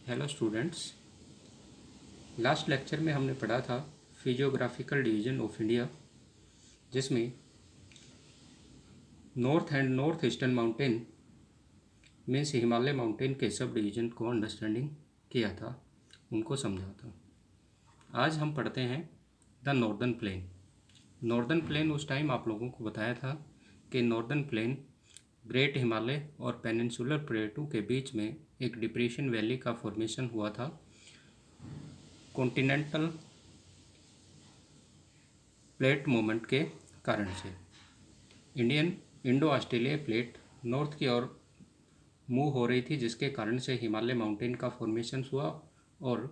Hello students. Last lecture में हमने पढ़ा था फिजियोग्राफिकल डिवीजन ऑफ इंडिया, जिसमें north and north eastern mountain में से हिमालय माउंटेन के सब डिवीजन को अंडरस्टैंडिंग किया था, उनको समझा था। आज हम पढ़ते हैं the northern plane. Northern plain उस टाइम आप लोगों को बताया था कि नॉर्दर्न प्लेन ग्रेट हिमालय और पेनिनसुलर प्लेटू के बीच में एक डिप्रेशन वैली का फॉर्मेशन हुआ था कॉन्टिनेंटल प्लेट मूवमेंट के कारण से। इंडो ऑस्ट्रेलिया प्लेट नॉर्थ की ओर मूव हो रही थी, जिसके कारण से हिमालय माउंटेन का फॉर्मेशन हुआ और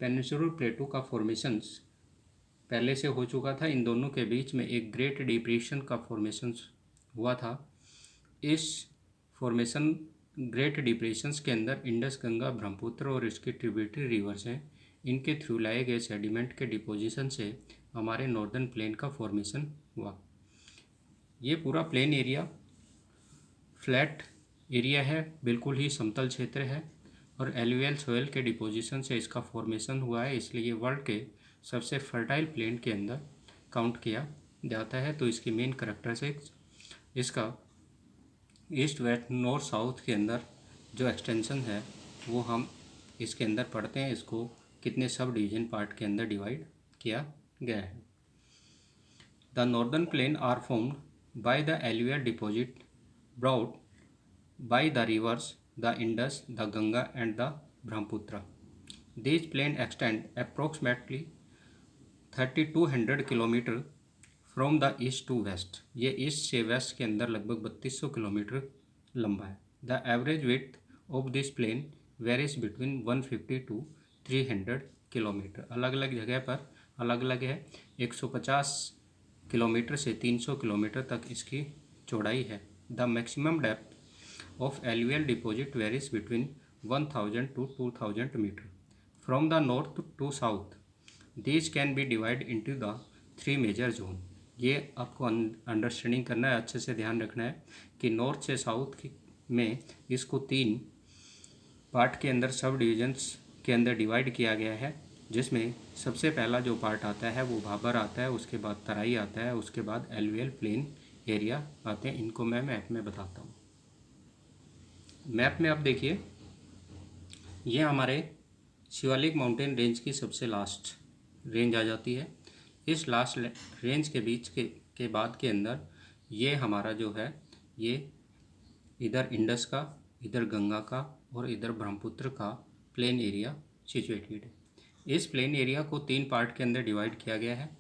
पेनिनसुलर प्लेटू का फॉर्मेशन पहले से हो चुका था। इन दोनों के बीच में एक ग्रेट डिप्रेशन का फॉर्मेशन हुआ था। इस फॉर्मेशन ग्रेट डिप्रेशंस के अंदर इंडस, गंगा, ब्रह्मपुत्र और इसके ट्रिब्यूटरी रिवर्स हैं। इनके थ्रू लाए गए सेडिमेंट के डिपोजिशन से हमारे नॉर्दर्न प्लेन का फॉर्मेशन हुआ। ये पूरा प्लेन एरिया फ्लैट एरिया है, बिल्कुल ही समतल क्षेत्र है और एलुवियल सोयल के डिपोजिशन से इसका फॉर्मेशन हुआ है, इसलिए वर्ल्ड के सबसे फर्टाइल प्लेन के अंदर काउंट किया जाता है। तो इसकी मेन करैक्टरिस्टिक्स, इसका ईस्ट वेस्ट नॉर्थ साउथ के अंदर जो एक्सटेंशन है वो हम इसके अंदर पढ़ते हैं। इसको कितने सब डिवीजन पार्ट के अंदर डिवाइड किया गया है। The northern plain are formed by the alluvial deposit brought by the rivers the Indus, the Ganga and the Brahmaputra. These plains extend approximately 3200 kilometre from the east to west. ये east से west के अंदर लगभग 3200 kilometre लंबा है। The average width of this plain varies between 150 to 300 kilometre. अलग अलग जगह पर अलग अलग है। 150 किलोमीटर से 300 किलोमीटर तक इसकी चौड़ाई है। The maximum depth of alluvial deposit varies between 1000 to 2000 meter from the north to south. These can be divided into the three major zone. ये आपको अंडरस्टैंडिंग करना है, अच्छे से ध्यान रखना है कि नॉर्थ से साउथ में इसको तीन पार्ट के अंदर सब डिविजन्स के अंदर डिवाइड किया गया है, जिसमें सबसे पहला जो पार्ट आता है वो भाबर आता है, उसके बाद तराई आता है, उसके बाद एलुवियल प्लेन एरिया आते हैं। इनको मैं मैप में बताता हूँ। मैप में आप देखिए, ये हमारे शिवालिक माउंटेन रेंज की सबसे लास्ट रेंज आ जाती है। इस लास्ट रेंज के बीच के बाद के अंदर ये हमारा जो है, ये इधर इंडस का, इधर गंगा का और इधर ब्रह्मपुत्र का प्लेन एरिया सिचुएटेड है। इस प्लेन एरिया को तीन पार्ट के अंदर डिवाइड किया गया है।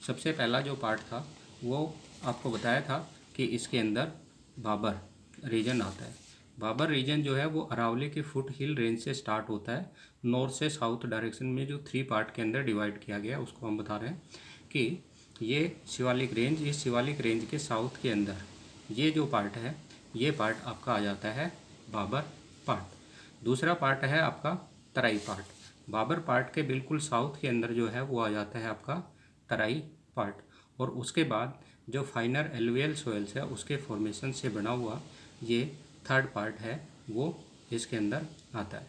सबसे पहला जो पार्ट था वो आपको बताया था कि इसके अंदर भाबर रीजन आता है। भाबर रीजन जो है वो अरावली के फुट हिल रेंज से स्टार्ट होता है। नॉर्थ से साउथ डायरेक्शन में जो थ्री पार्ट के अंदर डिवाइड किया गया है उसको हम बता रहे हैं कि ये शिवालिक रेंज, इस शिवालिक रेंज के साउथ के अंदर ये जो पार्ट है, ये पार्ट आपका आ जाता है भाबर पार्ट। दूसरा पार्ट है आपका तराई पार्ट। भाबर पार्ट के बिल्कुल साउथ के अंदर जो है वो आ जाता है आपका तराई पार्ट। और उसके बाद जो फाइनर एलुवियल सोइल्स है उसके फॉर्मेशन से बना हुआ ये थर्ड पार्ट है, वो इसके अंदर आता है।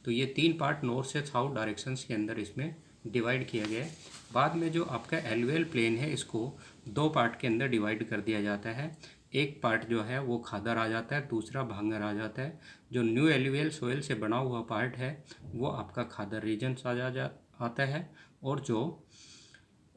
तो ये तीन पार्ट नॉर्थ से साउथ डायरेक्शंस के अंदर इसमें डिवाइड किया गया है। बाद में जो आपका एलुवियल प्लेन है इसको दो पार्ट के अंदर डिवाइड कर दिया जाता है। एक पार्ट जो है वो खादर आ जाता है, दूसरा भांगर आ जाता है। जो न्यू एलुवियल सोइल से बना हुआ पार्ट है वो आपका खादर रीजन आता है, और जो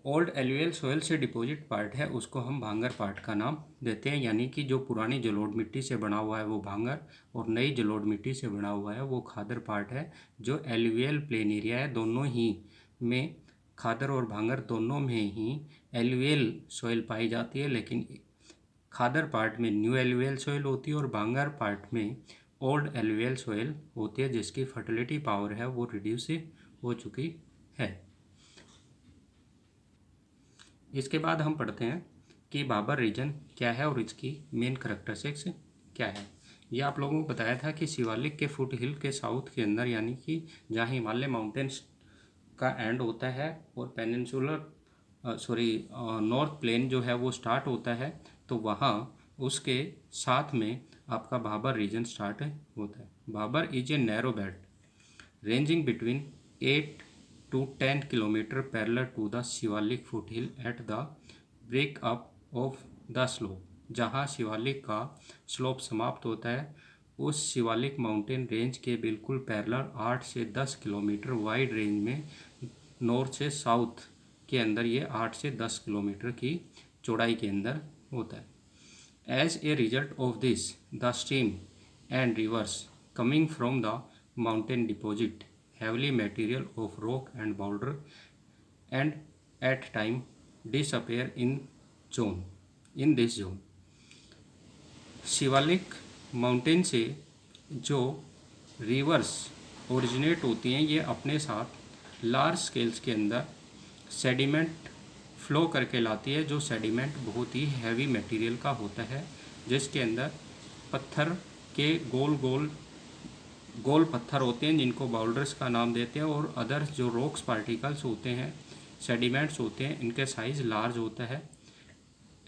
ओल्ड एलुवियल सोयल से डिपॉजिट पार्ट है उसको हम भांगर पार्ट का नाम देते हैं। यानी कि जो पुरानी जलोढ़ मिट्टी से बना हुआ है वो भांगर और नई जलोढ़ मिट्टी से बना हुआ है वो खादर पार्ट है। जो एलुवियल प्लेन एरिया है दोनों ही में, खादर और भांगर दोनों में ही एलुवियल सोयल पाई जाती है, लेकिन खादर पार्ट में न्यू एलुवियल सोयल होती है और भांगर पार्ट में ओल्ड एलुवियल सोयल होती है, जिसकी फर्टिलिटी पावर है वो रिड्यूस हो चुकी है। इसके बाद हम पढ़ते हैं कि भाबर रीजन क्या है और इसकी मेन करैक्टरिस्टिक्स क्या है। ये आप लोगों को बताया था कि शिवालिक के फुट हिल के साउथ के अंदर, यानी कि जहाँ हिमालय माउंटेन्स का एंड होता है और पेनिनसुलर नॉर्थ प्लेन जो है वो स्टार्ट होता है, तो वहाँ उसके साथ में आपका भाबर रीजन स्टार्ट होता है। Bhabar is a narrow belt ranging between 8 to 10 kilometer parallel to the Shivalik foothill at the break up of the slope। जहाँ शिवालिक का स्लोप समाप्त होता है उस शिवालिक माउंटेन रेंज के बिल्कुल पैरेलल 8 से 10 किलोमीटर वाइड रेंज में नॉर्थ से साउथ के अंदर ये 8 से 10 किलोमीटर की चौड़ाई के अंदर होता है। As a result of this, the stream and rivers coming from the mountain deposit heavily material of rock and boulder and at time disappear in this zone। Shivalik mountain से जो रिवर्स ओरिजिनेट होती हैं ये अपने साथ लार्ज स्केल्स के अंदर sediment flow करके लाती है, जो सेडिमेंट बहुत ही हैवी मटेरियल का होता है, जिसके अंदर पत्थर के गोल पत्थर होते हैं जिनको बाउल्डर्स का नाम देते हैं, और अदर्स जो रॉक्स पार्टिकल्स होते हैं, सेडिमेंट्स होते हैं, इनके साइज लार्ज होता है।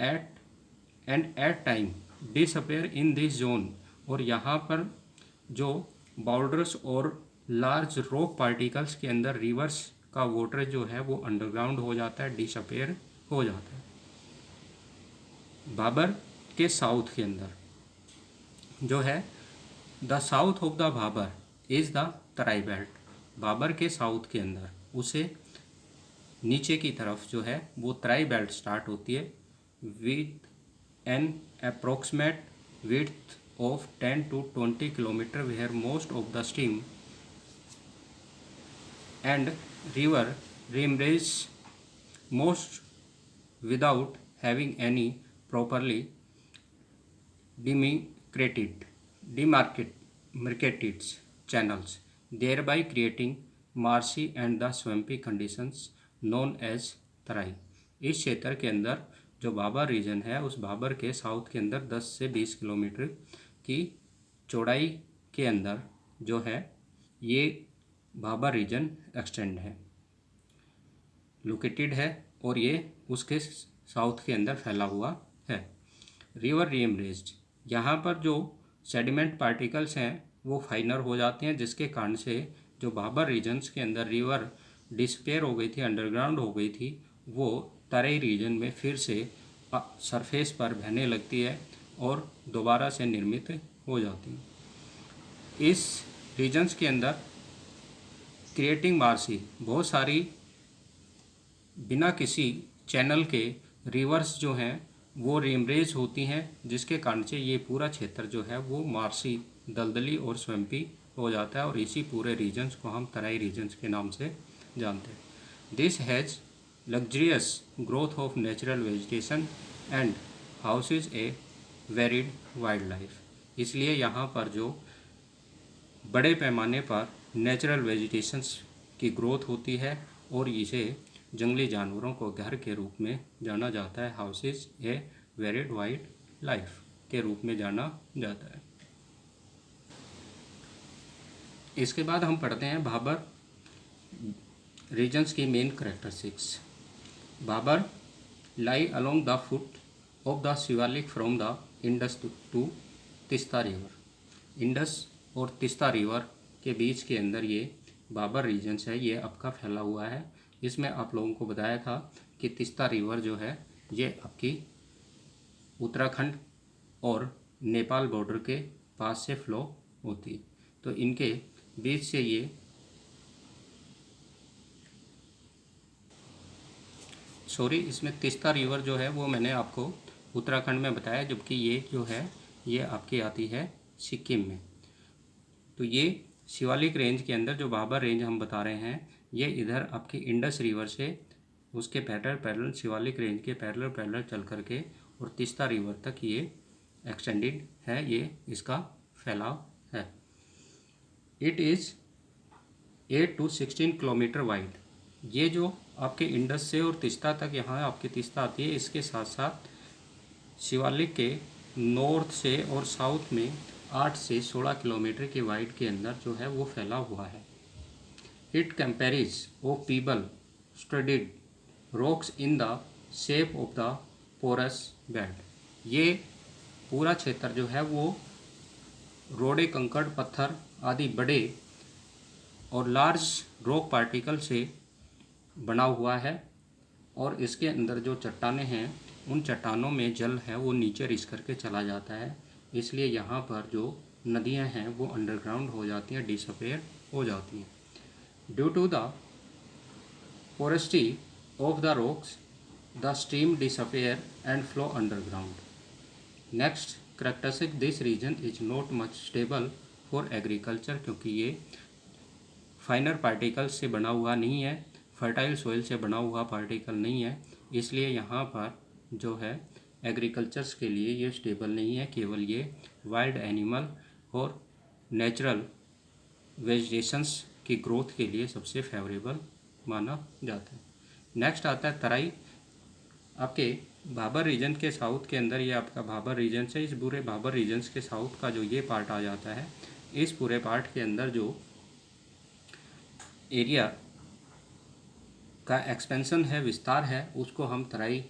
At time disappear in this zone, और यहाँ पर जो बाउल्डर्स और लार्ज रॉक पार्टिकल्स के अंदर रिवर्स का वाटर जो है वो अंडरग्राउंड हो जाता है, डिसअपेयर हो जाता है। भाबर के साउथ के अंदर जो है the south of the Bhabar is the Terai belt. Bhabar के साउथ के अंदर उसे नीचे की तरफ जो है वो तराई बेल्ट स्टार्ट होती है with N approximate width of 10 to 20 kilometer where most of the stream and river reemerge most without having any properly demarcated channels, thereby creating marshy and the swampy conditions known as तराई। इस क्षेत्र के अंदर जो Bhabar reason है उस भाबर के south के अंदर 10 से 20 किलोमीटर की चौड़ाई के अंदर जो है ये भाबर रीजन एक्सटेंड है, लोकेटेड है, और ये उसके साउथ के अंदर फैला हुआ है। रिवर रीएमरेज्ड, यहाँ पर जो सेडिमेंट पार्टिकल्स हैं वो फाइनर हो जाते हैं, जिसके कारण से जो भाबर रीजन्स के अंदर रिवर डिस्पेयर हो गई थी, अंडरग्राउंड हो गई थी, वो तराई रीजन में फिर से सरफेस पर बहने लगती है और दोबारा से निर्मित हो जाती है। इस रीजन्स के अंदर क्रिएटिंग मार्सी, बहुत सारी बिना किसी चैनल के रिवर्स जो हैं वो रीमरेज होती हैं, जिसके कारण से ये पूरा क्षेत्र जो है वो मार्सी, दलदली और स्वैम्पी हो जाता है, और इसी पूरे रीजन्स को हम तराई रीजन्स के नाम से जानते हैं। This has luxurious growth of natural vegetation and houses a varied wildlife। इसलिए यहाँ पर जो बड़े पैमाने पर नेचुरल वेजिटेशंस की ग्रोथ होती है और इसे जंगली जानवरों को घर के रूप में जाना जाता है, हाउसेस ए वेरिड वाइल्ड लाइफ के रूप में जाना जाता है। इसके बाद हम पढ़ते हैं भाबर रीजन्स की main characteristics. Bhabar lie along the foot of the Shivalik from the Indus to Teesta river. Indus और तीस्ता रिवर के बीच के अंदर ये भाबर रीजन्स है, ये आपका फैला हुआ है। इसमें आप लोगों को बताया था कि तीस्ता रिवर जो है ये आपकी उत्तराखंड और नेपाल बॉर्डर के पास से फ्लो होती, तो इनके बीच से ये इसमें तीस्ता रिवर जो है वो मैंने आपको उत्तराखंड में बताया, जबकि ये जो है ये आपकी आती है सिक्किम में। तो ये शिवालिक रेंज के अंदर जो भाबर रेंज हम बता रहे हैं ये इधर आपकी इंडस रिवर से उसके पैरेलल शिवालिक रेंज के पैरेलल चल करके और तीस्ता रिवर तक ये एक्सटेंडेड है, ये इसका फैलाव है। It is 8 to 16 kilometre wide. ये जो आपके इंडस से और तीस्ता तक यहाँ आपकी तीस्ता आती है, इसके साथ साथ शिवालिक के नॉर्थ से और साउथ में 8 से 16 किलोमीटर के वाइड के अंदर जो है वो फैला हुआ है। It comprises of pebble studded rocks in the shape of the porous bed. ये पूरा क्षेत्र जो है वो रोड़े कंकड़ पत्थर आदि बड़े और लार्ज रॉक पार्टिकल से बना हुआ है, और इसके अंदर जो चट्टानें हैं उन चट्टानों में जल है वो नीचे रिस करके चला जाता है, इसलिए यहाँ पर जो नदियाँ हैं वो अंडरग्राउंड हो जाती हैं, डिसअपेयर हो जाती हैं। Due to the porosity of the rocks the stream disappear and flow underground. Next characteristic this region is not much stable for agriculture, क्योंकि ये फाइनर पार्टिकल्स से बना हुआ नहीं है, फर्टाइल सॉइल से बना हुआ पार्टिकल नहीं है, इसलिए यहाँ पर जो है एग्रीकल्चर्स के लिए ये स्टेबल नहीं है, केवल ये वाइल्ड एनिमल और नेचुरल वेजिटेशंस की ग्रोथ के लिए सबसे फेवरेबल माना जाता है। नेक्स्ट आता है तराई। आपके भाबर रीजन के साउथ के अंदर, ये आपका भाबर रीजन से, इस पूरे भाबर रीजन्स के साउथ का जो ये पार्ट आ जाता है, इस पूरे पार्ट के अंदर जो एरिया का एक्सपेंशन है, विस्तार है, उसको हम तराई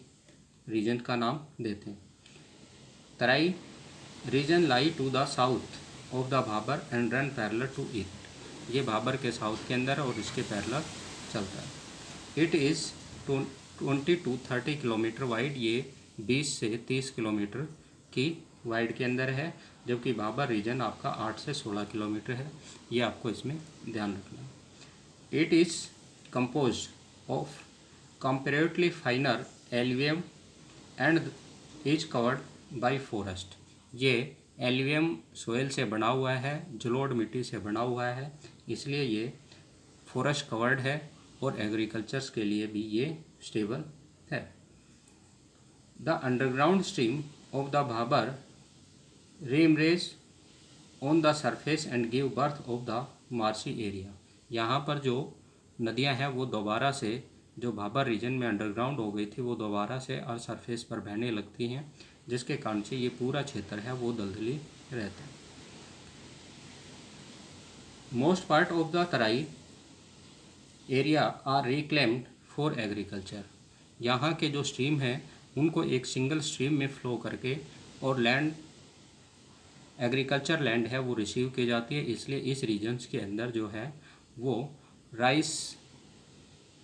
रीजन का नाम देते हैं। Terai region lie to the south of the Bhabar and run parallel to it. ये भाबर के साउथ के अंदर और इसके पैरेलल चलता है। It is 20 to 30 kilometre wide, ये 20 से 30 किलोमीटर की वाइड के अंदर है, जबकि भाबर रीजन आपका 8 से 16 किलोमीटर है। ये आपको इसमें ध्यान रखना है। It is composed of comparatively finer alluvium and is covered by forest। ये एल्यूवियम सोयल से बना हुआ है, जलोढ़ मिट्टी से बना हुआ है, इसलिए ये फॉरेस्ट कवर्ड है और एग्रीकल्चर्स के लिए भी ये स्टेबल है। The underground stream of the Bhabar reemerge on the surface and give birth of the marshy area. यहाँ पर जो नदियाँ हैं वो दोबारा से, जो भाबर रीजन में अंडरग्राउंड हो गई थी, वो दोबारा से और सरफेस पर बहने लगती हैं, जिसके कारण से ये पूरा क्षेत्र है वो दलदली रहता है। Most part of the Terai area are reclaimed for agriculture. यहाँ के जो स्ट्रीम हैं उनको एक सिंगल स्ट्रीम में फ्लो करके और लैंड, एग्रीकल्चर लैंड है वो रिसीव की जाती है, इसलिए इस रीजन्स के अंदर जो है वो राइस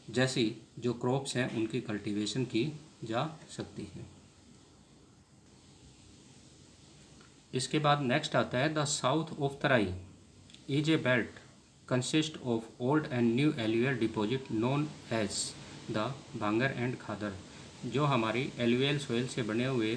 जैसी जो क्रॉप्स हैं उनकी कल्टीवेशन की जा सकती है। इसके बाद नेक्स्ट आता है the south of Terai is a belt consist of old and new alluvial deposit known as the Bhangar and Khadar. जो हमारी एल्यूवियल सोइल से बने हुए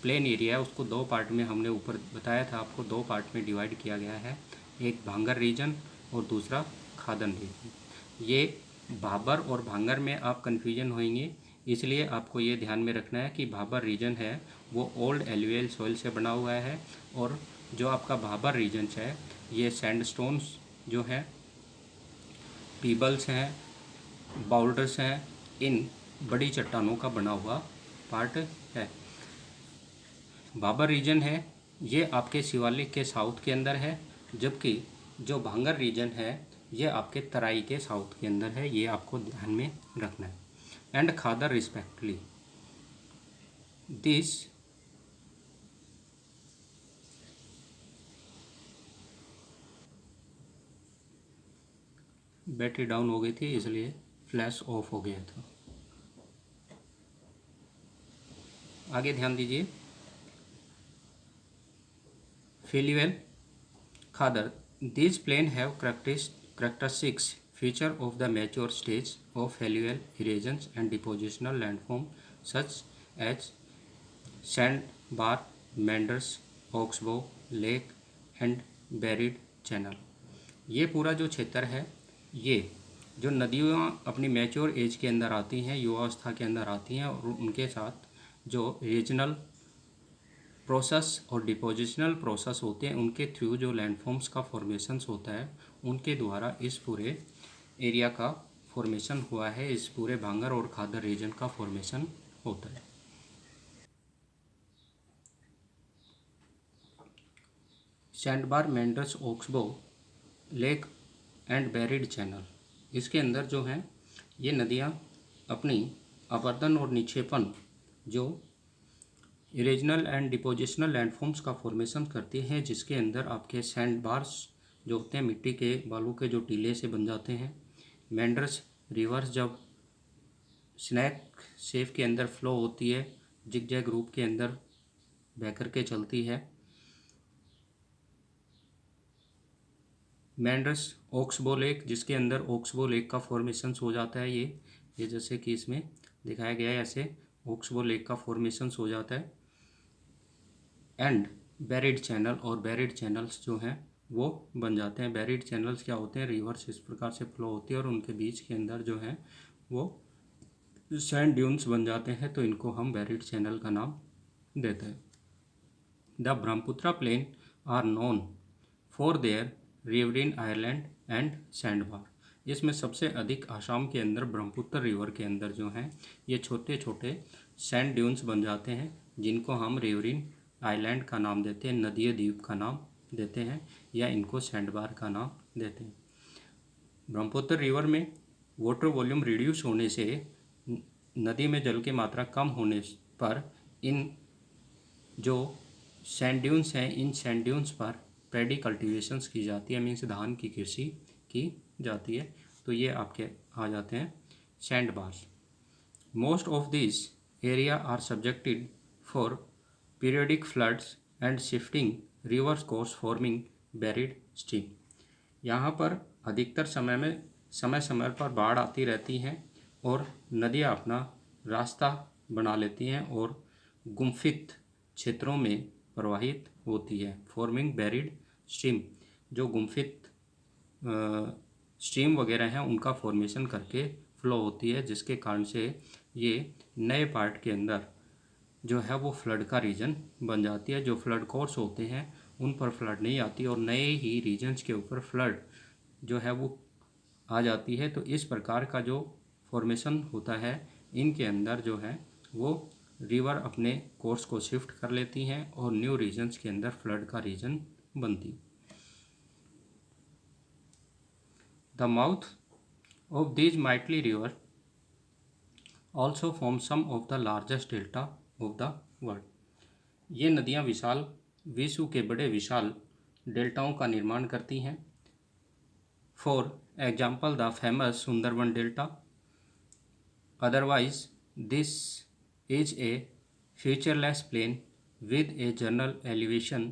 प्लेन एरिया है उसको दो पार्ट में, हमने ऊपर बताया था आपको, दो पार्ट में डिवाइड किया गया है, एक भांगर रीजन और दूसरा खादन रीजन। ये भाबर और भांगर में आप कन्फ्यूजन होंगे, इसलिए आपको ये ध्यान में रखना है कि भाबर रीजन है वो ओल्ड एल्यूवियल सॉइल से बना हुआ है, और जो आपका भाबर रीजन है ये सैंडस्टोन्स जो हैं, पीबल्स हैं, बाउल्डर्स हैं, इन बड़ी चट्टानों का बना हुआ पार्ट है। भाबर रीजन है ये आपके शिवालिक के साउथ के अंदर है, जबकि जो भांगर रीजन है ये आपके तराई के साउथ के अंदर है, ये आपको ध्यान में रखना है। And Khadar respectively this battery down हो गई थी इसलिए फ्लैश ऑफ हो गया था। आगे ध्यान दीजिए। फेल्यूएल खादर these plains have characteristics feature of the mature stage of alluvial erosions and depositional landform such as sandbar, meanders, oxbow, lake and buried channel। ये पूरा जो क्षेत्र है, ये जो नदियाँ अपनी मैच्योर एज के अंदर आती हैं, युवावस्था के अंदर आती हैं, और उनके साथ जो रीजनल प्रोसेस और डिपोजिशनल प्रोसेस होते हैं उनके थ्रू जो लैंडफॉर्म्स का फॉर्मेशंस होता है उनके द्वारा इस पूरे एरिया का फॉर्मेशन हुआ है, इस पूरे भांगर और खादर रीजन का फॉर्मेशन होता है। Sandbar, meanders, oxbow, lake and buried channel, इसके अंदर जो हैं ये नदियाँ अपनी अपर्दन और निक्षेपण जो इरेजनल एंड डिपोजिशनल लैंडफॉर्म्स का फॉर्मेशन करती हैं, जिसके अंदर आपके सैंड बार्स जो होते हैं मिट्टी के बालू के जो टीले से बन जाते हैं। मेंडर्स रिवर्स जब स्नैक शेप के अंदर फ्लो होती है, जिगजैग रूप के अंदर बह कर के चलती है। मेंडर्स ऑक्सबो लेक, जिसके अंदर ऑक्सबो लेक का फॉर्मेशन हो जाता है। ये जैसे कि इसमें दिखाया गया है, ऐसे ऑक्सबो लेक का फॉर्मेशन हो जाता है। एंड बैरिड चैनल, और बैरिड चैनल्स जो हैं वो बन जाते हैं। बैरिड चैनल्स क्या होते हैं, रिवर्स इस प्रकार से फ्लो होती है और उनके बीच के अंदर जो है वो सैंड ड्यून्स बन जाते हैं, तो इनको हम बैरिड चैनल का नाम देते हैं। The Brahmaputra plain are known for their riverine island and sandbar. इसमें सबसे अधिक आसाम के अंदर ब्रह्मपुत्र रिवर के अंदर जो हैं ये छोटे छोटे सैंड ड्यून्स बन जाते हैं, जिनको हम रिवरिन आइलैंड का नाम देते हैं, नदीय द्वीप का नाम देते हैं, या इनको सैंडबार का नाम देते हैं। ब्रह्मपुत्र रिवर में वाटर वॉल्यूम रिड्यूस होने से, नदी में जल की मात्रा कम होने पर इन जो सैंड ड्यून्स हैं, इन सैंड ड्यून्स पर पैडी कल्टीवेशंस की जाती है, मीन्स धान की कृषि की जाती है। तो ये आपके आ जाते हैं sand bars. Most of this area are subjected for periodic floods and shifting rivers course forming buried stream. यहाँ पर अधिकतर समय समय पर बाढ़ आती रहती हैं और नदियाँ अपना रास्ता बना लेती हैं और गुम्फित क्षेत्रों में प्रवाहित होती है। फॉर्मिंग बैरिड स्ट्रीम, जो गुम्फित स्ट्रीम वगैरह हैं उनका फॉर्मेशन करके फ्लो होती है, जिसके कारण से ये नए पार्ट के अंदर जो है वो फ्लड का रीजन बन जाती है। जो फ्लड कोर्स होते हैं उन पर फ्लड नहीं आती और नए ही रीजन्स के ऊपर फ्लड जो है वो आ जाती है। तो इस प्रकार का जो फॉर्मेशन होता है, इनके अंदर जो है वो रिवर अपने कोर्स को शिफ्ट कर लेती हैं और न्यू रीजन्स के अंदर फ्लड का रीजन बनती। The mouth of these mighty river also form some of the largest delta of the world. ये नदियाँ विश्व के बड़े विशाल डेल्टाओं का निर्माण करती हैं। For example the famous Sundarban delta. Otherwise this is a featureless plain with a general elevation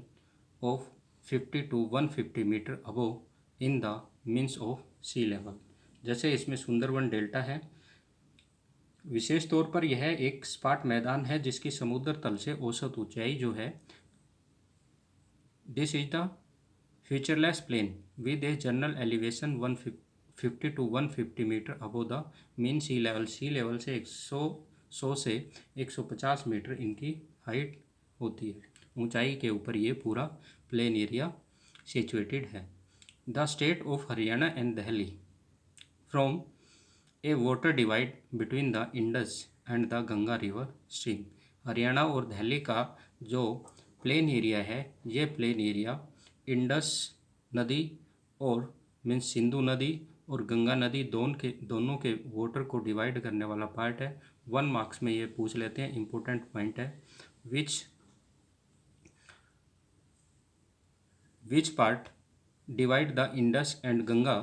of 50 to 150 metre above in the means of sea level। जैसे इसमें सुंदरबन डेल्टा है, विशेष तौर पर यह एक सपाट मैदान है जिसकी समुद्र तल से औसत ऊंचाई जो है, this is the featureless plain with a general elevation 150 to 150 metre above the mean sea level। Sea level से 100 से 150 मीटर इनकी हाइट होती है, ऊंचाई के ऊपर ये पूरा प्लेन एरिया सिचुएटेड है। The state of Haryana and Delhi from A water divide between the Indus and the Ganga river stream. Haryana और दिल्ली का जो प्लेन एरिया है, ये प्लेन एरिया इंडस नदी और मीन्स सिंधु नदी और गंगा नदी दोनों के वाटर को डिवाइड करने वाला पार्ट है। 1 मार्क्स में ये पूछ लेते हैं, इम्पोर्टेंट पॉइंट है। Which part divide the Indus and Ganga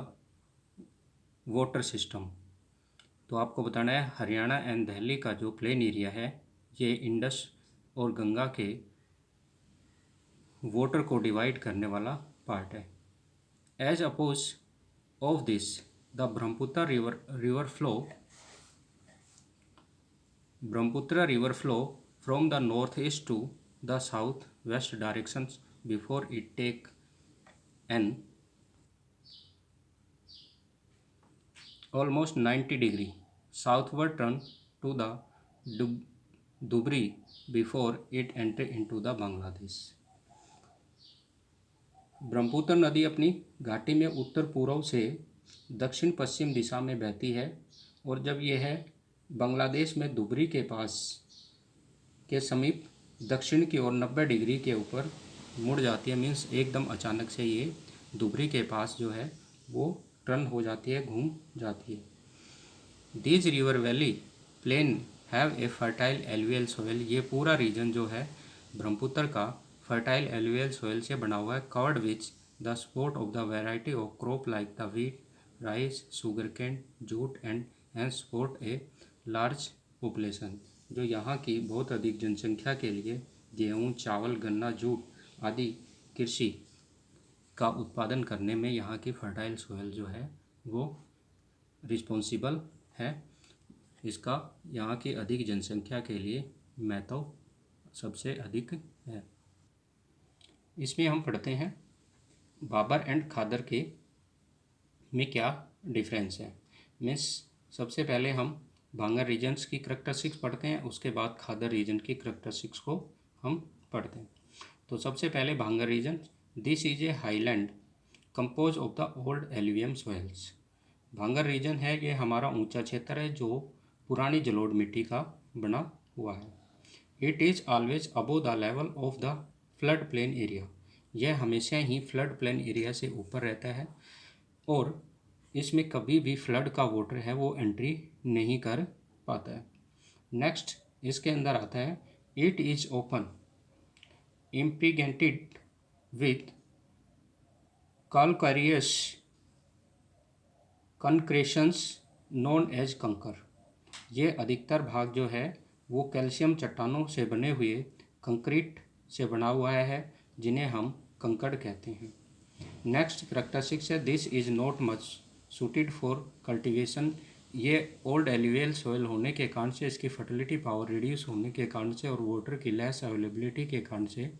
water system. तो आपको बताना है हरियाणा एंड दिल्ली का जो प्लेन एरिया है, ये इंडस और गंगा के वाटर को डिवाइड करने वाला पार्ट है। As oppose of this the Brahmaputra river flow from the north east to the south west directions before it take an almost 90 degree southward turn to the Dubri before it enter into the Bangladesh। Brahmaputra नदी अपनी घाटी में उत्तर पूर्व से दक्षिण पश्चिम दिशा में बहती है और जब यह बांग्लादेश में दुबरी के पास के समीप दक्षिण की ओर 90 डिग्री के ऊपर मुड़ जाती है, मीन्स एकदम अचानक से ये दुबरी के पास जो है वो टर्न हो जाती है, घूम जाती है। These river valley plain have a fertile alluvial soil. ये पूरा रीजन जो है ब्रह्मपुत्र का फर्टाइल एलुवियल सोयल से बना हुआ है, covered which the support of the variety of crop like the wheat, rice, sugar cane, jute and support a large population. जो यहाँ की बहुत अधिक जनसंख्या के लिए गेहूँ, चावल, गन्ना, जूट आदि कृषि का उत्पादन करने में यहाँ की फर्टाइल सोयल जो है वो रिस्पॉन्सिबल है। इसका यहाँ की अधिक जनसंख्या के लिए महत्व सबसे अधिक है। इसमें हम पढ़ते हैं बाबर एंड खादर के में क्या डिफरेंस है। मीन्स सबसे पहले हम भांगर रीजन्स की करैक्टरिस्टिक्स पढ़ते हैं, उसके बाद खादर रीजन की करैक्टरिस्टिक्स को हम पढ़ते हैं। तो सबसे पहले Bhangar region, this is a highland compose of the old alluvium soils. Bhangar region है ये हमारा ऊंचा क्षेत्र है जो पुरानी जलोढ़ मिट्टी का बना हुआ है। It is always above the level of the flood plain area. यह हमेशा ही फ्लड प्लेन एरिया से ऊपर रहता है और इसमें कभी भी फ्लड का वाटर है वो एंट्री नहीं कर पाता है। नेक्स्ट इसके अंदर आता है it is often impregnated with calcareous concretions known as kankar. ये अधिकतर भाग जो है वो कैल्शियम चट्टानों से बने हुए कंक्रीट से बना हुआ है जिन्हें हम कंकड़ कहते हैं। नेक्स्ट करैक्टरिस्टिक्स है this is not much suited for cultivation. ये ओल्ड एल्यूवियल सॉइल होने के कारण से, इसकी फर्टिलिटी पावर रिड्यूस होने के कारण से और वाटर की लेस अवेलेबिलिटी के कारण से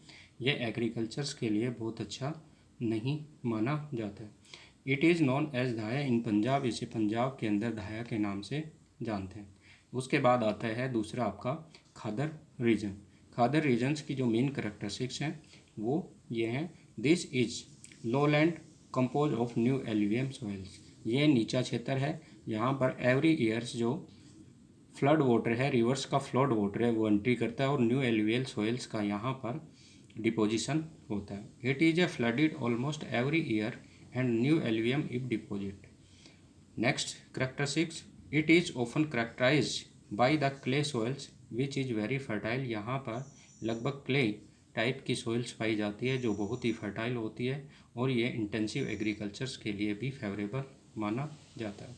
ये एग्रीकल्चर्स के लिए बहुत अच्छा नहीं माना जाता है। इट इज़ नॉन एज धाया इन पंजाब। इसे पंजाब के अंदर धाया के नाम से जानते हैं। उसके बाद आता है दूसरा आपका खादर रीजन। खादर रीजन्स की जो मेन करैक्टरिस्टिक्स हैं वो ये हैं this is lowland compose of new alluvium soils. ये नीचा क्षेत्र है, यहाँ पर एवरी ईयर्स जो फ्लड वाटर है, रिवर्स का फ्लड वाटर है वो एंट्री करता है और न्यू एल्यूवियल सॉइल्स का यहाँ पर डिपोजिशन होता है। It is a flooded almost every year and new alluvium if deposit. Next characteristics it is often characterised by the clay soils which is very fertile. यहाँ पर लगभग क्ले टाइप की soils पाई जाती है जो बहुत ही फर्टाइल होती है और ये इंटेंसिव एग्रीकल्चर्स के लिए भी फेवरेबल माना जाता है।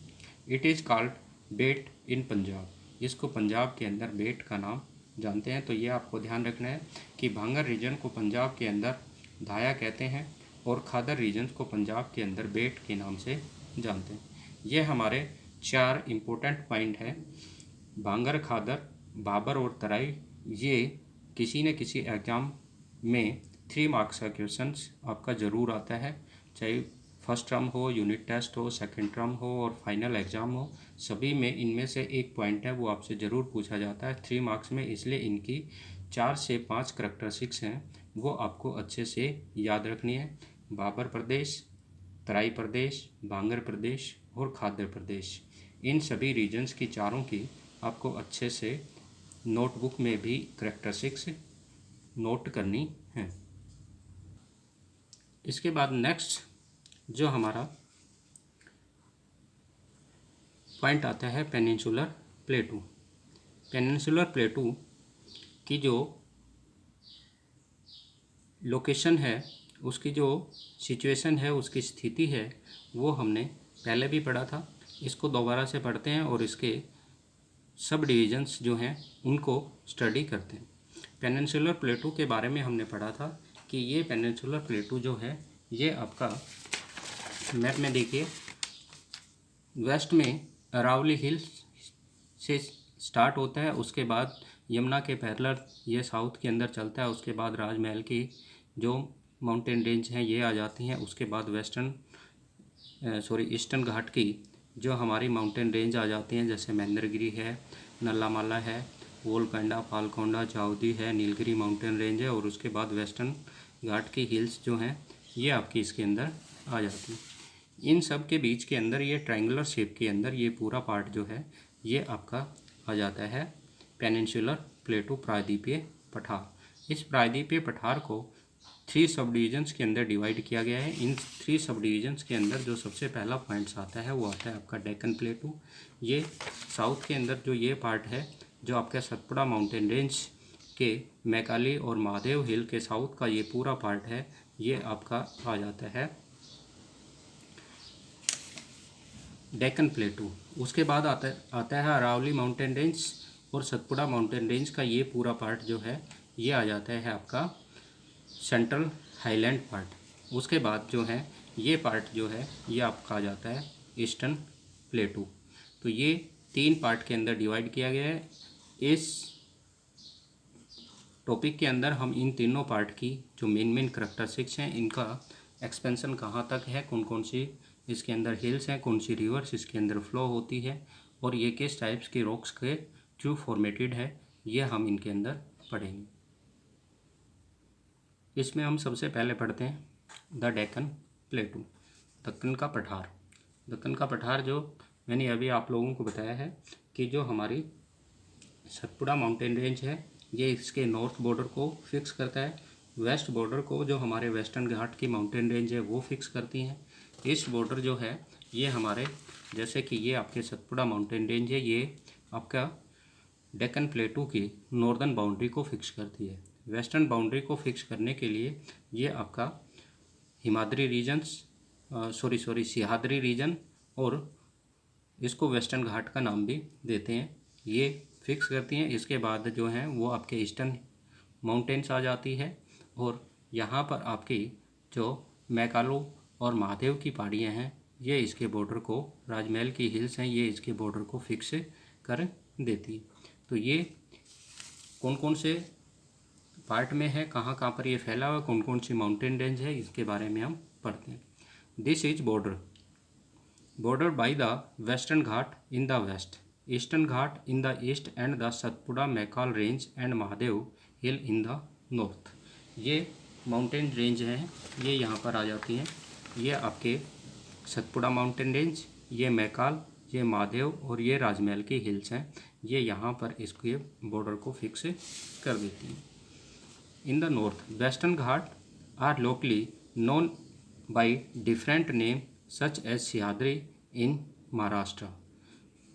इट इज़ कॉल्ड बेट इन पंजाब। इसको पंजाब के अंदर बेट का नाम जानते हैं। तो ये आपको ध्यान रखना है कि भांगर रीजन को पंजाब के अंदर धाया कहते हैं और खादर रीजन को पंजाब के अंदर बेट के नाम से जानते हैं। ये हमारे 4 इम्पोर्टेंट पॉइंट हैं। भांगर, खादर, बाबर और तराई। ये किसी न किसी एग्जाम में 3 मार्क्स का क्वेश्चन आपका ज़रूर आता है, चाहे फर्स्ट टर्म हो, यूनिट टेस्ट हो, सेकंड टर्म हो और फाइनल एग्ज़ाम हो। सभी में इनमें से एक पॉइंट है वो आपसे ज़रूर पूछा जाता है 3 मार्क्स में। इसलिए इनकी 4 से 5 करैक्टरिस्टिक्स हैं वो आपको अच्छे से याद रखनी है। बाबर प्रदेश, तराई प्रदेश, भांगर प्रदेश और खादर प्रदेश, इन सभी रीजन्स की चारों की आपको अच्छे से नोटबुक में भी करैक्टरिस्टिक्स नोट करनी है। इसके बाद नेक्स्ट जो हमारा पॉइंट आता है पेनिनसुलर प्लेटू। पेनिनसुलर प्लेटू की जो लोकेशन है, उसकी जो सिचुएशन है, उसकी स्थिति है वो हमने पहले भी पढ़ा था। इसको दोबारा से पढ़ते हैं और इसके सब डिविजन्स जो हैं उनको स्टडी करते हैं। पेनिनसुलर प्लेटू के बारे में हमने पढ़ा था कि ये पेनिनसुलर प्लेटू जो है ये आपका मैप में देखिए वेस्ट में अरावली हिल्स से स्टार्ट होता है, उसके बाद यमुना के पैरेलल ये साउथ के अंदर चलता है, उसके बाद राजमहल की जो माउंटेन रेंज हैं ये आ जाती हैं, उसके बाद ईस्टर्न घाट की जो हमारी माउंटेन रेंज आ जाती हैं जैसे महेंद्रगिरी है, नल्लामाला है, गोलकोंडा, पालकोंडा, चाउदी है, नीलगिरी माउंटेन रेंज है और उसके बाद वेस्टर्न घाट की हिल्स जो हैं ये आपकी इसके अंदर आ जाती हैं। इन सब के बीच के अंदर ये ट्रायंगुलर शेप के अंदर ये पूरा पार्ट जो है ये आपका आ जाता है पेनिनसुलर प्लेटू प्रायद्वीपीय पठार। इस प्रायद्वीपीय पठार को 3 सब डिविजन्स के अंदर डिवाइड किया गया है। इन 3 सब डिविजन्स के अंदर जो सबसे पहला पॉइंट्स आता है वो आता है आपका डेक्कन प्लेटू। ये साउथ के अंदर जो ये पार्ट है जो आपका सतपुड़ा माउंटेन रेंज के मैकाली और महादेव हिल के साउथ का ये पूरा पार्ट है ये आपका आ जाता है डेक्कन प्लेटू। उसके बाद आता है अरावली माउंटेन रेंज और सतपुड़ा माउंटेन रेंज का ये पूरा पार्ट जो है ये आ जाता है आपका सेंट्रल हाईलैंड पार्ट। उसके बाद जो है ये पार्ट जो है ये आपका आ जाता है ईस्टर्न प्लेटू। तो ये 3 पार्ट के अंदर डिवाइड किया गया है। इस टॉपिक के अंदर हम इन तीनों पार्ट की जो मेन करैक्टरिस्टिक्स हैं, इनका एक्सपेंशन कहाँ तक है, कौन कौन सी इसके अंदर हिल्स हैं, कौन सी रिवर्स इसके अंदर फ्लो होती है और ये किस टाइप्स की रॉक्स के थ्रू फॉर्मेटेड है, ये हम इनके अंदर पढ़ेंगे। इसमें हम सबसे पहले पढ़ते हैं द डेक्कन प्लेटू, दक्कन का पठार। दक्कन का पठार जो मैंने अभी आप लोगों को बताया है कि जो हमारी सतपुड़ा माउंटेन रेंज है ये इसके नॉर्थ बॉर्डर को फिक्स करता है, वेस्ट बॉर्डर को जो हमारे वेस्टर्न घाट की माउंटेन रेंज है वो फिक्स करती हैं। ईस्ट बॉर्डर जो है ये हमारे जैसे कि ये आपके सतपुड़ा माउंटेन रेंज है, ये आपका डेक्कन प्लेटू की नॉर्दर्न बाउंड्री को फिक्स करती है। वेस्टर्न बाउंड्री को फिक्स करने के लिए ये आपका हिमाद्री रीजन्स सिहाद्री रीजन और इसको वेस्टर्न घाट का नाम भी देते हैं, ये फिक्स करती हैं। इसके बाद जो हैं वो आपके ईस्टर्न माउंटेन्स आ जाती है और यहाँ पर आपकी जो मैकालो और महादेव की पहाड़ियाँ हैं ये इसके बॉर्डर को, राजमहल की हिल्स हैं ये इसके बॉर्डर को फिक्स कर देती है। तो ये कौन कौन से पार्ट में है, कहाँ कहाँ पर ये फैला हुआ, कौन कौन सी माउंटेन रेंज है, इसके बारे में हम पढ़ते हैं। This is bordered by the western Ghat in the west, eastern Ghat in the east and the Satpura Maikal range and Mahadev hill in the north। ये माउंटेन रेंज हैं ये यहाँ पर आ जाती हैं। ये आपके सतपुड़ा माउंटेन रेंज, ये मैकाल, ये महादेव और ये राजमहल की हिल्स हैं, ये यहाँ पर इसके बॉर्डर को फिक्स कर देती हैं। In the north western Ghat are locally known by different name such as Sahyadri in Maharashtra.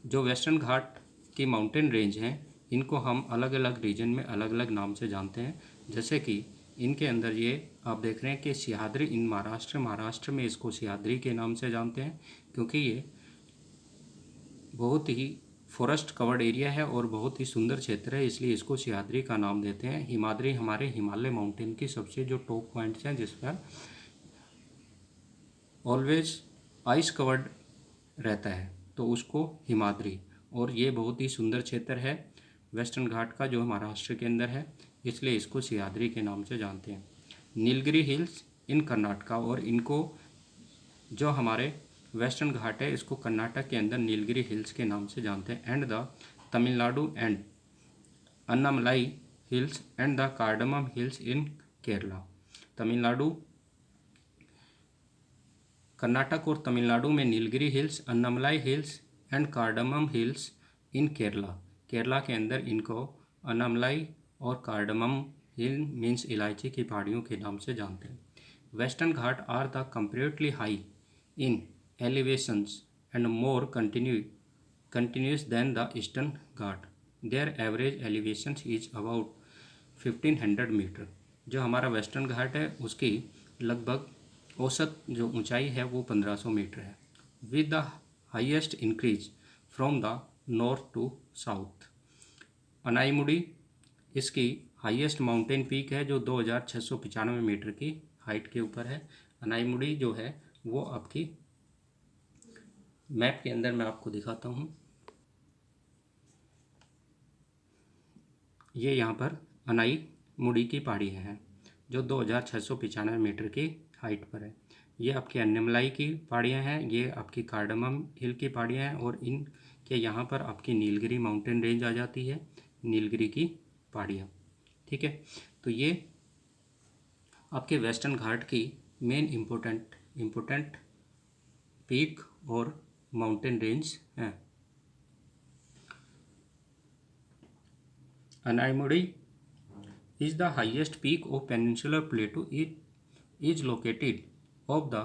जो वेस्टर्न घाट की माउंटेन रेंज हैं इनको हम अलग अलग रीजन में अलग अलग नाम से जानते हैं। जैसे कि इनके अंदर ये आप देख रहे हैं कि सिहाद्री इन महाराष्ट्र में इसको सिहाद्री के नाम से जानते हैं क्योंकि ये बहुत ही फॉरेस्ट कवर्ड एरिया है और बहुत ही सुंदर क्षेत्र है, इसलिए इसको सिहाद्री का नाम देते हैं। हिमाद्री हमारे हिमालय माउंटेन की सबसे जो टॉप पॉइंट्स हैं जिस पर ऑलवेज आइस कवर्ड रहता है तो उसको हिमाद्री, और ये बहुत ही सुंदर क्षेत्र है वेस्टर्न घाट का जो महाराष्ट्र के अंदर है, इसलिए इसको सिहाद्री के नाम से जानते हैं। नीलगिरी हिल्स इन कर्नाटका, और इनको जो हमारे वेस्टर्न घाट है इसको कर्नाटक के अंदर नीलगिरी हिल्स के नाम से जानते हैं। And the Tamil Nadu and Annamalai hills and the cardamom hills इन केरला। तमिलनाडु, कर्नाटक और तमिलनाडु में Nilgiri hills, Annamalai hills and cardamom hills इन केरला। केरला के अंदर इनको अन्नामलाई और कार्डमम हिल मीन्स इलायची की पहाड़ियों के नाम से जानते हैं। Western Ghat are the comparatively high in elevations and more continuous than the eastern Ghat. Their average elevation is about 1500 metre. जो हमारा वेस्टर्न घाट है उसकी लगभग औसत जो ऊंचाई है वो 1500 मीटर है। With the highest increase from the north to south. Anamudi इसकी हाईएस्ट माउंटेन पीक है जो 2695 मीटर की हाइट के ऊपर है। अनाईमुड़ी जो है वो आपकी मैप के अंदर मैं आपको दिखाता हूँ, ये यहाँ पर अनाईमुड़ी की पहाड़ियाँ हैं जो 2695 मीटर की हाइट पर है। ये आपकी अन्नामलाई की पहाड़ियाँ हैं, ये आपकी कार्डमम हिल की पहाड़ियाँ हैं और इनके यहाँ पर आपकी नीलगिरी माउंटेन रेंज आ जाती है, नीलगिरी की पहाड़ियाँ। ठीक है, तो ये आपके वेस्टर्न घाट की मेन इम्पोर्टेंट पीक और माउंटेन रेंज हैं। Anamudi is the highest peak of peninsular plateau. It is located of the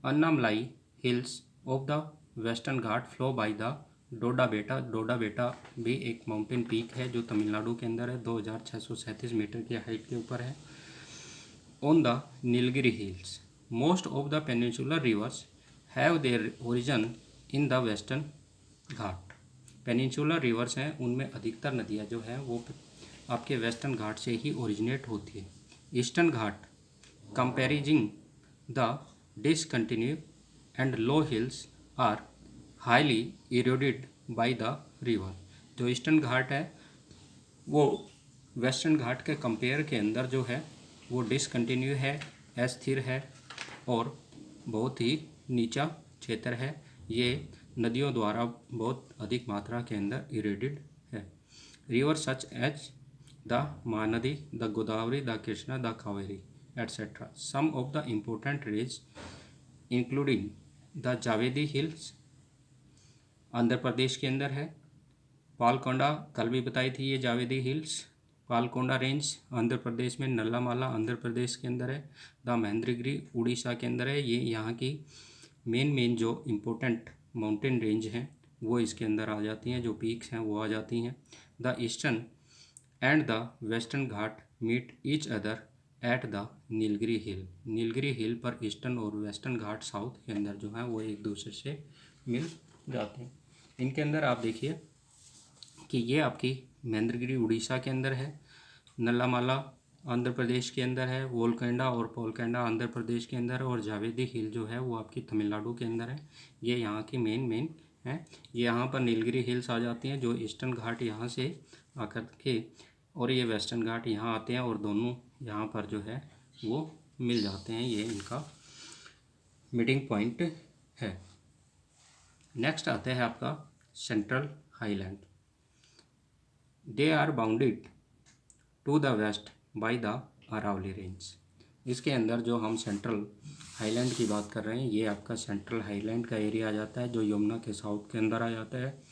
Annamlai hills of the western Ghat flow by the डोडा बेटा। डोडा बेटा भी एक माउंटेन पीक है जो तमिलनाडु के अंदर है, 2637 मीटर की हाइट के ऊपर है। on the Nilgiri hills. Most of the peninsular rivers have their origin in the western Ghat. Peninsular reverse हैं उनमें अधिकतर नदियाँ जो हैं वो आपके वेस्टर्न घाट से ही ओरिजिनेट होती है. Eastern Ghat comprising the discontinue and low hills are highly eroded by the river. जो ईस्टर्न घाट है वो वेस्टर्न घाट के कंपेयर के अंदर जो है वो डिसकंटिन्यू है, अस्थिर है और बहुत ही नीचा क्षेत्र है. ये नदियों द्वारा बहुत अधिक मात्रा के अंदर इरोडेड है. River such as the Mahanadi, the Godavari, the Krishna, the Kaveri etcetera. Some of the important range including the Javadi hills Andhra Pradesh के अंदर है. पालकोंडा कल भी बताई थी ये जावेदी हिल्स. पालकोंडा रेंज आंध्र प्रदेश में, नल्लामाला आंध्र प्रदेश के अंदर है. द महेंद्रगिरी उड़ीसा के अंदर है. ये यहाँ की मेन जो इम्पोर्टेंट माउंटेन रेंज हैं वो इसके अंदर आ जाती हैं, जो पीक्स हैं वो आ जाती हैं. The eastern and the western Ghat meet each other at the Nilgiri hill. Nilgiri hill पर ईस्टर्न और वेस्टर्न घाट साउथ के अंदर जो है वो एक दूसरे से मिल जाते हैं. इनके अंदर आप देखिए कि ये आपकी महेंद्रगिरी उड़ीसा के अंदर है, नल्लामाला आंध्र प्रदेश के अंदर है, वोलकेंडा और पोलकेंडा आंध्र प्रदेश के अंदर है और जावेदी हिल जो है वो आपकी तमिलनाडु के अंदर है. ये यहाँ की मेन है. ये यहाँ पर नीलगिरी हिल्स आ जाती हैं जो ईस्टर्न घाट यहाँ से आकर के और ये वेस्टर्न घाट यहाँ आते हैं और दोनों यहाँ पर जो है वो मिल जाते हैं. ये इनका मीटिंग पॉइंट है. नेक्स्ट आता है आपका central highland. They are bounded to the west by the Aravalli range. इसके अंदर जो हम सेंट्रल हाईलैंड की बात कर रहे हैं ये आपका सेंट्रल हाईलैंड का एरिया आ जाता है जो यमुना के साउथ के अंदर आ जाता है.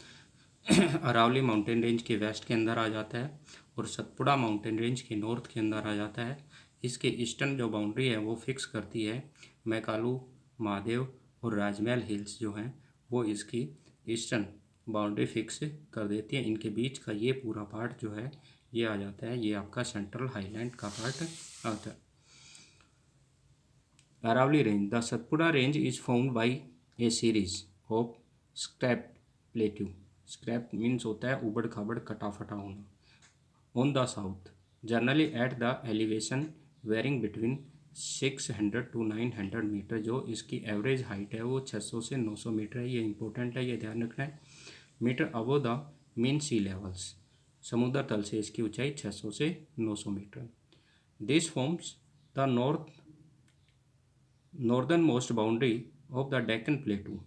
अरावली माउंटेन रेंज के वेस्ट के अंदर आ जाता है और सतपुड़ा माउंटेन रेंज के नॉर्थ के अंदर आ जाता है. इसके ईस्टर्न जो बाउंड्री है वो फिक्स करती है मैकालू, महादेव और राजमहल हिल्स जो हैं वो इसकी ईस्टर्न बाउंड्री फिक्स कर देती है. इनके बीच का ये पूरा पार्ट जो है ये आ जाता है, ये आपका सेंट्रल हाईलैंड का पार्ट आता है. Aravalli range. The Satpura range is found by a series of scrap plateau. Scrap means होता है उबड़ खाबड़ कटा फटा होना. On the south generally at the elevation varying between 600 to 900 metre. जो इसकी एवरेज हाइट है वो 600 से 900 मीटर है. ये इंपॉर्टेंट है, ये ध्यान रखना है. Metre above the mean sea levels. समुद्र तल से इसकी ऊंचाई 600 से 900 metre. This forms the northern most boundary of the Deccan plateau.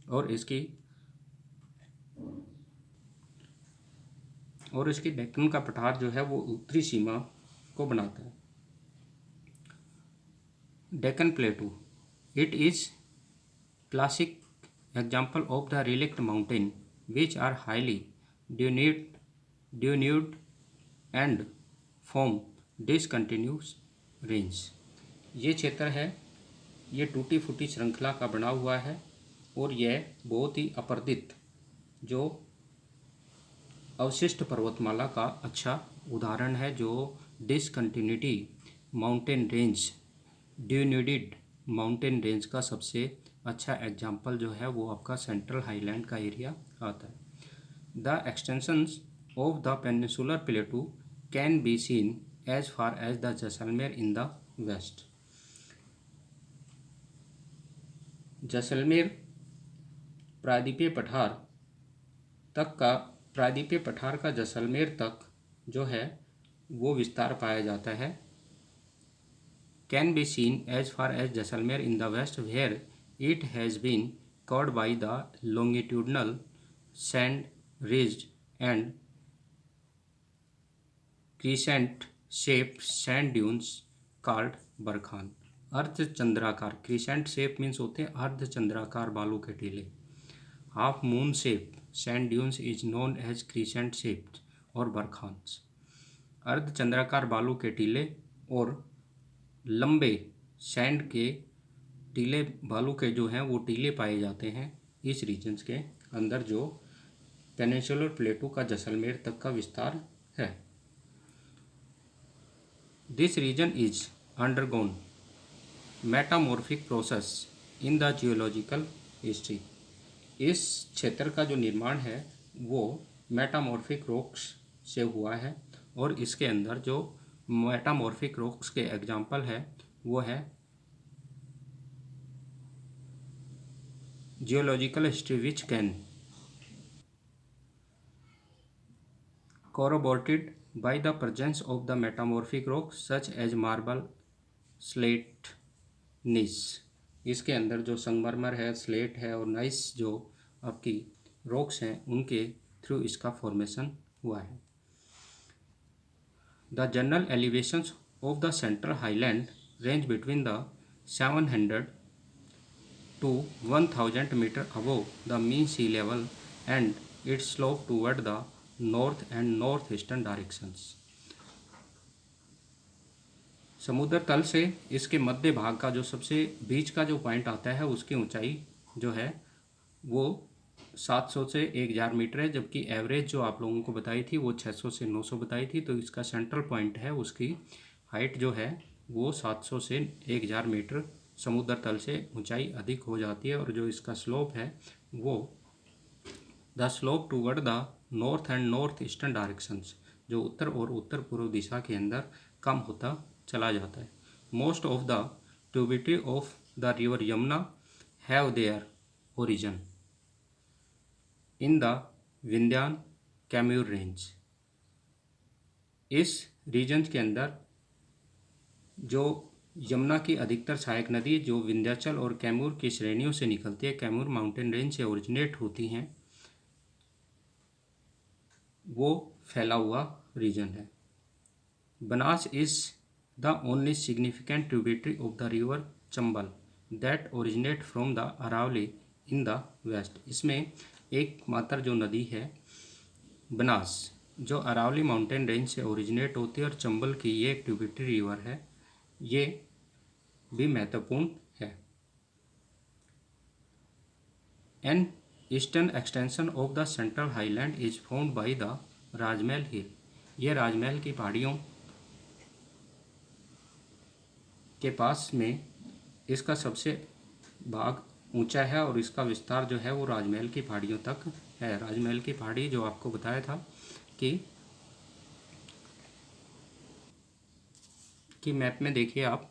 और इसकी डेक्कन का पठार जो है वो उत्तरी सीमा को बनाता है. Deccan plateau. It is classic example of the relict mountain which are highly denuded and form discontinuous range. ये क्षेत्र है ये टूटी फूटी श्रृंखला का बना हुआ है और यह बहुत ही अपर्दित जो अवशिष्ट पर्वतमाला का अच्छा उदाहरण है. जो discontinuity mountain range, denuded mountain range का सबसे अच्छा एग्जाम्पल जो है वो आपका सेंट्रल हाईलैंड का एरिया आता है. The extensions of the peninsular plateau can be seen as far as the Jaisalmer in the west. Jaisalmer प्रायद्वीपीय पठार का जैसलमेर तक जो है वो विस्तार पाया जाता है. Can be seen as far as Jaisalmer in the west where it has been covered by the longitudinal sand रिज्ड and crescent shape sand dunes called barchan. अर्धचंद्राकार. क्रीसेंट शेप मीन्स होते हैं अर्धचंद्राकार बालू के टीले. Half moon shape sand dunes is known as crescent shaped और barchans. अर्धचंद्राकार बालू के टीले और लंबे सैंड के टीले बालू के जो हैं वो टीले पाए जाते हैं इस रीजन्स के अंदर जो पेनिनसुलर प्लेटू का जैसलमेर तक का विस्तार है. This region is undergone metamorphic process in the geological history. इस क्षेत्र का जो निर्माण है वो मेटामॉर्फिक रॉक्स से हुआ है और इसके अंदर जो मेटामॉर्फिक रॉक्स के एग्जाम्पल है वो है geological history which can corroborated by the presence of the metamorphic rocks such as marble, slate, नीस। इसके अंदर जो संगमरमर है, स्लेट है और नाइस जो आपकी रॉक्स हैं उनके थ्रू इसका फॉर्मेशन हुआ है। The general elevations of the central highland range between the 700 to 1000 metre above the mean sea level and its slope toward the north and north eastern directions. समुद्र तल से इसके मध्य भाग का जो सबसे बीच का जो पॉइंट आता है उसकी ऊंचाई जो है वो 700 से 1000 मीटर है, जबकि एवरेज जो आप लोगों को बताई थी वो 600 से 900 बताई थी। तो इसका सेंट्रल पॉइंट है उसकी हाइट जो है वो 700 से 1000 मीटर समुद्र तल से ऊंचाई अधिक हो जाती है और जो इसका स्लोप है वो the slope toward the north and north eastern directions, जो उत्तर और उत्तर पूर्व दिशा के अंदर कम होता चला जाता है। Most of the tributary of the river Yamuna have their origin in the Vindhyan Kaimur range. इस रीजन के अंदर जो यमुना की अधिकतर सहायक नदी जो विंध्याचल और कैमूर की श्रेणियों से निकलती है, कैमूर माउंटेन रेंज से ओरिजिनेट होती हैं, वो फैला हुआ रीजन है। Banas is the only significant tributary of the river Chambal that originate from the Aravalli in the west. इसमें एकमात्र जो नदी है बनास जो अरावली माउंटेन रेंज से ओरिजिनेट होती है और चंबल की ये एक ट्रिब्यूटरी रिवर है, ये भी महत्वपूर्ण है। An eastern extension of the central highland is found by the Rajmahal hill. ये राजमहल की पहाड़ियों के पास में इसका सबसे भाग ऊंचा है और इसका विस्तार जो है वो राजमहल की पहाड़ियों तक है। राजमहल की पहाड़ी जो आपको बताया था कि मैप में देखिए आप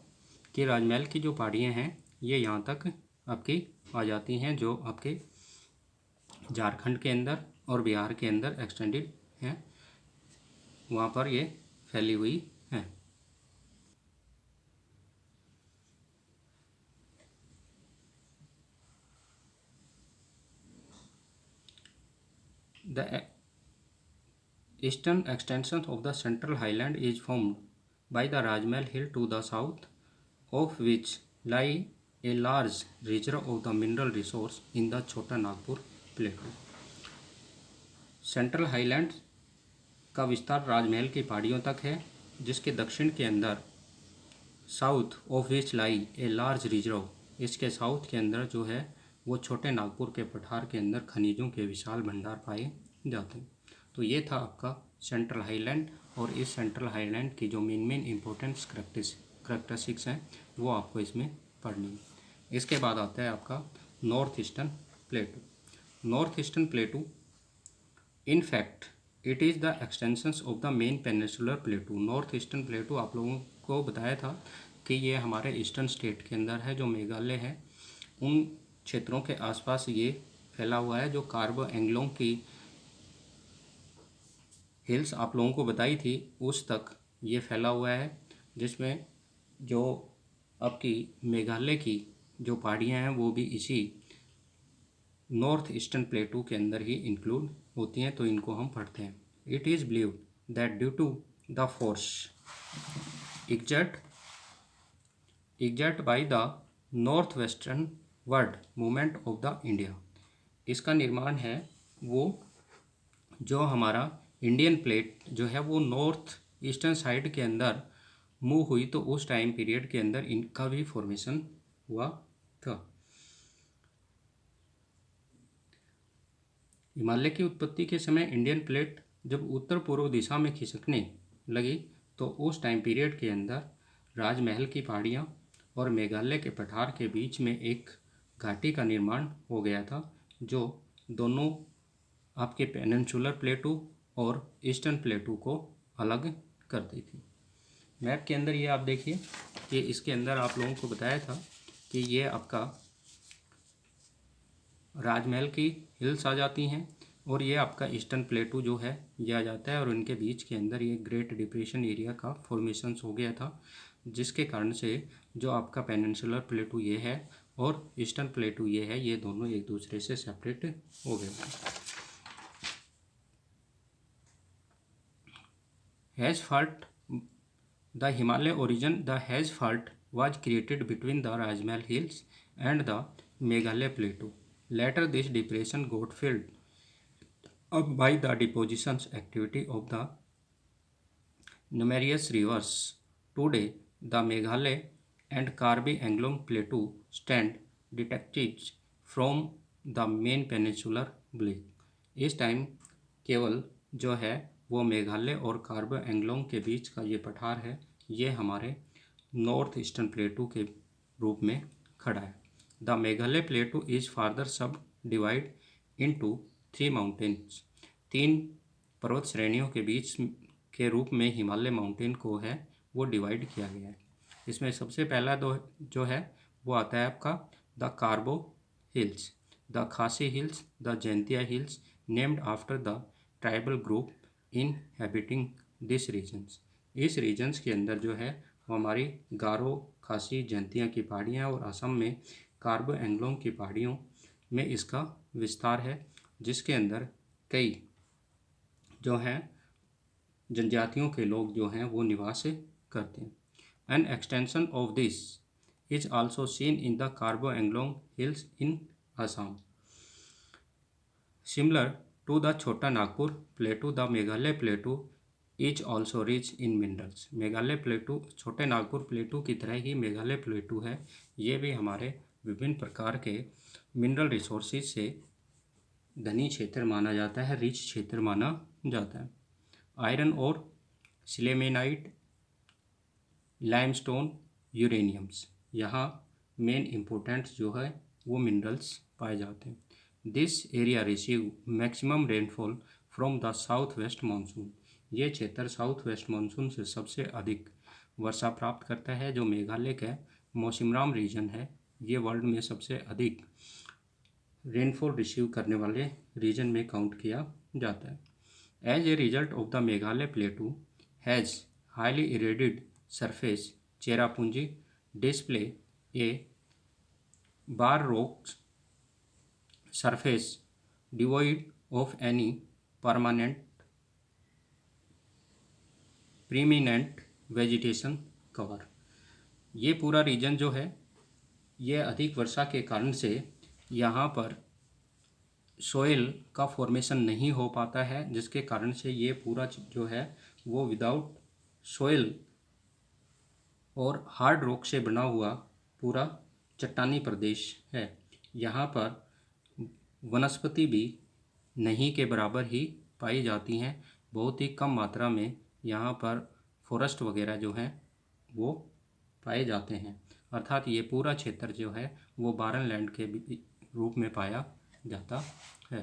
कि राजमहल की जो पहाड़ियाँ हैं ये यहाँ तक आपकी आ जाती हैं, जो आपके झारखंड के अंदर और बिहार के अंदर एक्सटेंडेड हैं, वहाँ पर ये फैली हुई हैं। The eastern extension of the central highland is formed by the Rajmahal hill to the south of which lie a large reserve of the mineral resource in the Chota Nagpur plateau। Central highland का विस्तार राजमहल की पहाड़ियों तक है, जिसके दक्षिण के अंदर south of which lie a large reserve, इसके साउथ के अंदर जो है वो छोटे नागपुर के पठार के अंदर खनिजों के विशाल भंडार पाए जाते हैं। तो ये था आपका सेंट्रल हाईलैंड और इस सेंट्रल हाईलैंड की जो मेन इम्पोर्टेंस करैक्टरिस्टिक्स हैं वो आपको इसमें पढ़नी है। इसके बाद आता है आपका north eastern प्लेटू। North eastern प्लेटू in fact it is the extensions of the main peninsular प्लेटू। North eastern प्लेटू आप लोगों को बताया था कि ये हमारे ईस्टर्न स्टेट के अंदर है, जो मेघालय है उन क्षेत्रों के आसपास ये फैला हुआ है। जो कार्बो एंगलोंग की हिल्स आप लोगों को बताई थी उस तक ये फैला हुआ है, जिसमें जो आपकी मेघालय की जो पहाड़ियाँ हैं वो भी इसी नॉर्थ ईस्टर्न प्लेटू के अंदर ही इंक्लूड होती हैं। तो इनको हम पढ़ते हैं। It is believed that due to the force exerted by the north western word movement of the India. इसका निर्माण है वो जो हमारा इंडियन प्लेट जो है वो नॉर्थ ईस्टर्न साइड के अंदर मूव हुई, तो उस टाइम पीरियड के अंदर इनका भी फॉर्मेशन हुआ था। हिमालय की उत्पत्ति के समय इंडियन प्लेट जब उत्तर पूर्व दिशा में खिसकने लगी तो उस टाइम पीरियड के अंदर राजमहल की पहाड़ियाँ और मेघालय के पठार के बीच में एक घाटी का निर्माण हो गया था, जो दोनों आपके पेनिनसुलर प्लेटू और ईस्टर्न प्लेटू को अलग करती थी। मैप के अंदर ये आप देखिए कि इसके अंदर आप लोगों को बताया था कि ये आपका राजमहल की हिल्स आ जाती हैं और ये आपका ईस्टर्न प्लेटू जो है ये आ जाता है, और इनके बीच के अंदर ये ग्रेट डिप्रेशन एरिया का फॉर्मेशंस हो गया था, जिसके कारण से जो आपका पेनिनसुलर प्लेटू ये है और ईस्टर्न प्लेटू ये है, ये दोनों एक दूसरे से सेपरेट हो गए थे। Has fault the Himalaya origin the has fault was created between the Rajmahal Hills and the Meghalaya Plateau. Later, this depression got filled up by the deposition activity of the numerous rivers. Today, the Meghalaya and Karbi Anglong Plateau stand detached from the main peninsular block. इस time केवल जो है वो मेघालय और कार्बी एंग्लोंग के बीच का ये पठार है, ये हमारे नॉर्थ ईस्टर्न प्लेटू के रूप में खड़ा है। The Meghalaya plateau is farther सब डिवाइड इनटू 3 माउंटेन्स। 3 पर्वत श्रेणियों के बीच के रूप में हिमालय माउंटेन को है वो डिवाइड किया गया है। इसमें सबसे पहला जो है वो आता है आपका the Karbi hills, the Khasi hills, the Jaintia hills, named after the tribal group inhabiting this regions. इस रीजन्स के अंदर जो है वो हमारी गारो, खासी, जैंतिया की पहाड़ियाँ और असम में कार्बो एंग्लोंग की पहाड़ियों में इसका विस्तार है, जिसके अंदर कई जो हैं जनजातियों के लोग जो हैं वो निवास करते हैं। An extension of this is also seen in the Karbi Anglong hills in Assam. Similar to the Chota Nagpur plateau, the Meghalaya plateau is also rich in minerals. Meghalaya plateau छोटे नागपुर प्लेटू की तरह ही मेघालय प्लेटू है, ये भी हमारे विभिन्न प्रकार के मिनरल रिसोर्सेज से धनी क्षेत्र माना जाता है, रिच क्षेत्र माना जाता है। आयरन और सिलेमेनाइट, लाइमस्टोन, यूरेनियम्स, यहाँ मेन इम्पोर्टेंट जो है वो मिनरल्स पाए जाते हैं। This area receive maximum rainfall from the south west monsoon. ये क्षेत्र साउथ वेस्ट मानसून से सबसे अधिक वर्षा प्राप्त करता है। जो मेघालय का मौसिमराम रीजन है, ये वर्ल्ड में सबसे अधिक रेनफॉल रिसीव करने वाले रीजन में काउंट किया जाता है। As a result of the Meghalaya plateau has highly eroded surface, Cherrapunji display a bare rocks surface devoid of any permanent prominent vegetation cover. ये पूरा रीजन जो है ये अधिक वर्षा के कारण से यहाँ पर सोइल का फॉर्मेशन नहीं हो पाता है, जिसके कारण से ये पूरा जो है वो विदाउट सोइल और हार्ड रॉक से बना हुआ पूरा चट्टानी प्रदेश है। यहाँ पर वनस्पति भी नहीं के बराबर ही पाई जाती हैं, बहुत ही कम मात्रा में यहाँ पर फॉरेस्ट वगैरह जो हैं वो पाए जाते हैं। अर्थात ये पूरा क्षेत्र जो है वो बारन लैंड के रूप में पाया जाता है।